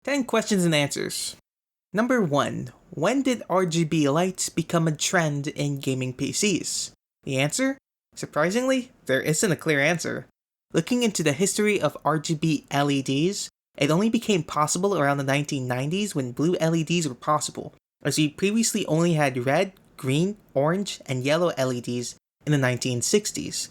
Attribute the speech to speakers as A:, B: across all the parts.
A: 10 questions and answers. Number 1. When did RGB lights become a trend in gaming PCs? The answer? Surprisingly, there isn't a clear answer. Looking into the history of RGB LEDs, it only became possible around the 1990s when blue LEDs were possible, as we previously only had red, green, orange, and yellow LEDs in the 1960s.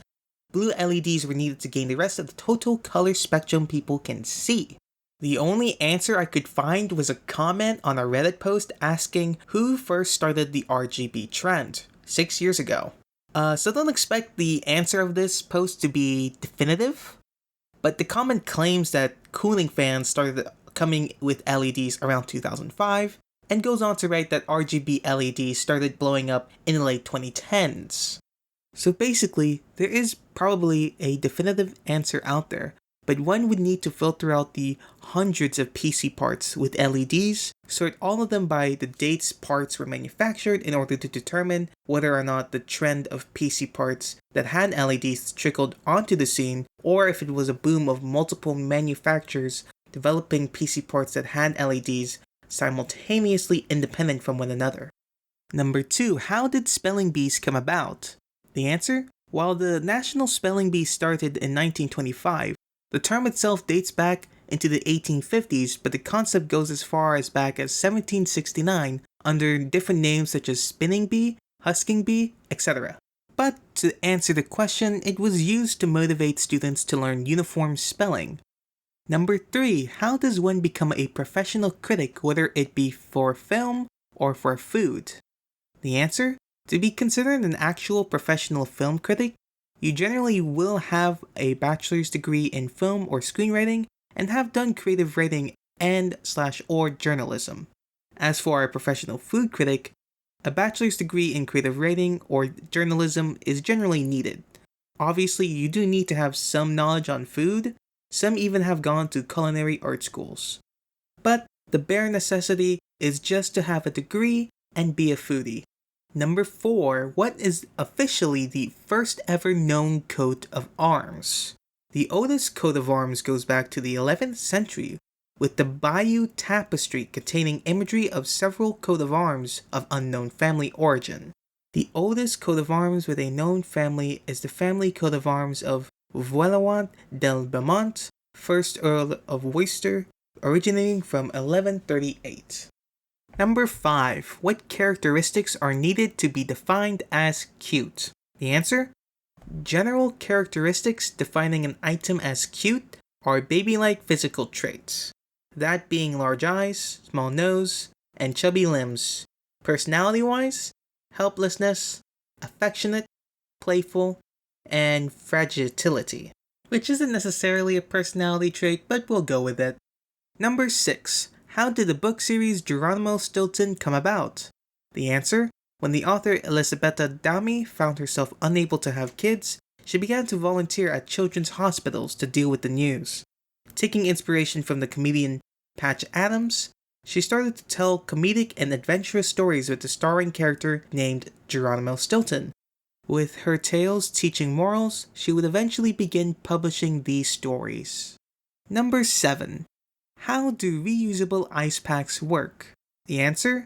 A: Blue LEDs were needed to gain the rest of the total color spectrum people can see. The only answer I could find was a comment on a Reddit post asking who first started the RGB trend, 6 years ago. So don't expect the answer of this post to be definitive, but the comment claims that cooling fans started coming with LEDs around 2005, and goes on to write that RGB LEDs started blowing up in the late 2010s. So basically, there is probably a definitive answer out there, but one would need to filter out the hundreds of PC parts with LEDs, sort all of them by the dates parts were manufactured in order to determine whether or not the trend of PC parts that had LEDs trickled onto the scene, or if it was a boom of multiple manufacturers developing PC parts that had LEDs simultaneously independent from one another. Number 2. How did spelling bees come about? The answer? While the National Spelling Bee started in 1925, the term itself dates back into the 1850s, but the concept goes as far as back as 1769 under different names such as spinning bee, husking bee, etc. But to answer the question, it was used to motivate students to learn uniform spelling. Number 3. How does one become a professional critic, whether it be for film or for food? The answer? To be considered an actual professional film critic, you generally will have a bachelor's degree in film or screenwriting and have done creative writing and/or journalism. As for a professional food critic, a bachelor's degree in creative writing or journalism is generally needed. Obviously, you do need to have some knowledge on food. Some even have gone to culinary art schools. But the bare necessity is just to have a degree and be a foodie. Number 4. What is officially the first ever known coat of arms? The oldest coat of arms goes back to the 11th century, with the Bayeux Tapestry containing imagery of several coat of arms of unknown family origin. The oldest coat of arms with a known family is the family coat of arms of Valois del Beaumont, 1st Earl of Worcester, originating from 1138. Number 5. What characteristics are needed to be defined as cute? The answer? General characteristics defining an item as cute are baby-like physical traits, that being large eyes, small nose, and chubby limbs. Personality-wise, helplessness, affectionate, playful, and fragility, which isn't necessarily a personality trait, but we'll go with it. Number 6. How did the book series Geronimo Stilton come about? The answer? When the author Elisabetta Dami found herself unable to have kids, she began to volunteer at children's hospitals to deal with the news. Taking inspiration from the comedian Patch Adams, she started to tell comedic and adventurous stories with the starring character named Geronimo Stilton. With her tales teaching morals, she would eventually begin publishing these stories. Number 7. How do reusable ice packs work? The answer?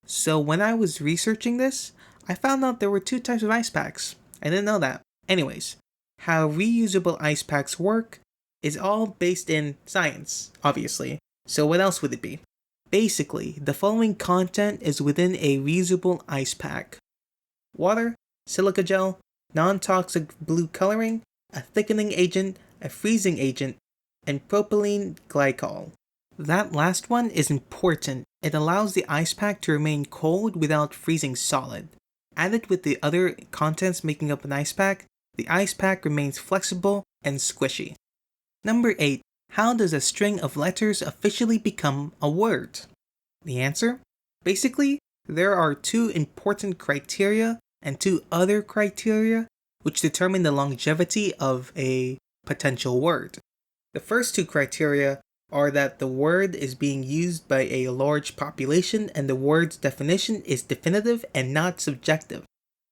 A: So when I was researching this, I found out there were 2 types of ice packs. I didn't know that. Anyways, how reusable ice packs work is all based in science, obviously. So what else would it be? Basically, the following content is within a reusable ice pack: water, silica gel, non-toxic blue coloring, a thickening agent, a freezing agent, and propylene glycol. That last one is important. It allows the ice pack to remain cold without freezing solid. Added with the other contents making up an ice pack, the ice pack remains flexible and squishy. Number 8. How does a string of letters officially become a word? The answer? Basically, there are 2 important criteria and 2 other criteria which determine the longevity of a potential word. The first 2 criteria are that the word is being used by a large population and the word's definition is definitive and not subjective.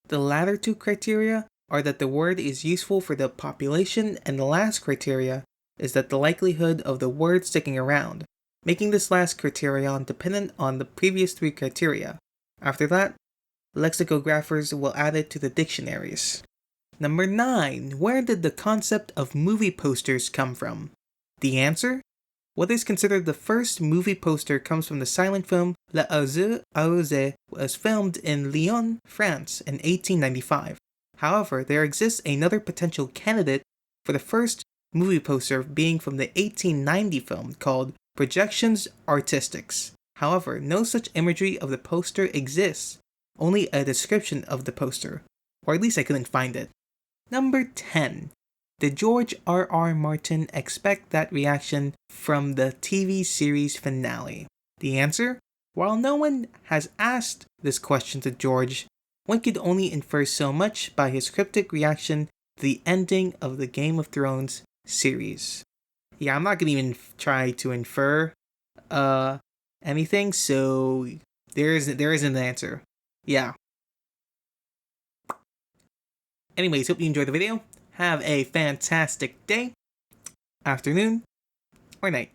A: The latter 2 criteria are that the word is useful for the population, and the last criteria is that the likelihood of the word sticking around. making this last criterion dependent on the previous 3 criteria. After that, lexicographers will add it to the dictionaries. Number 9. Where did the concept of movie posters come from? The answer? What is considered the first movie poster comes from the silent film Les Oiseaux Arrosés, was filmed in Lyon, France in 1895. However, there exists another potential candidate for the first movie poster being from the 1890 film called Projections Artistiques. However, no such imagery of the poster exists, only a description of the poster, or at least I couldn't find it. Number 10. Did George R.R. Martin expect that reaction from the TV series finale? The answer? While no one has asked this question to George, one could only infer so much by his cryptic reaction to the ending of the Game of Thrones series. Yeah, I'm not gonna even try to infer anything, so there isn't an answer. Yeah. Anyways, hope you enjoyed the video. Have a fantastic day, afternoon, or night.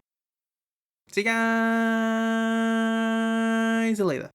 A: See you guys later.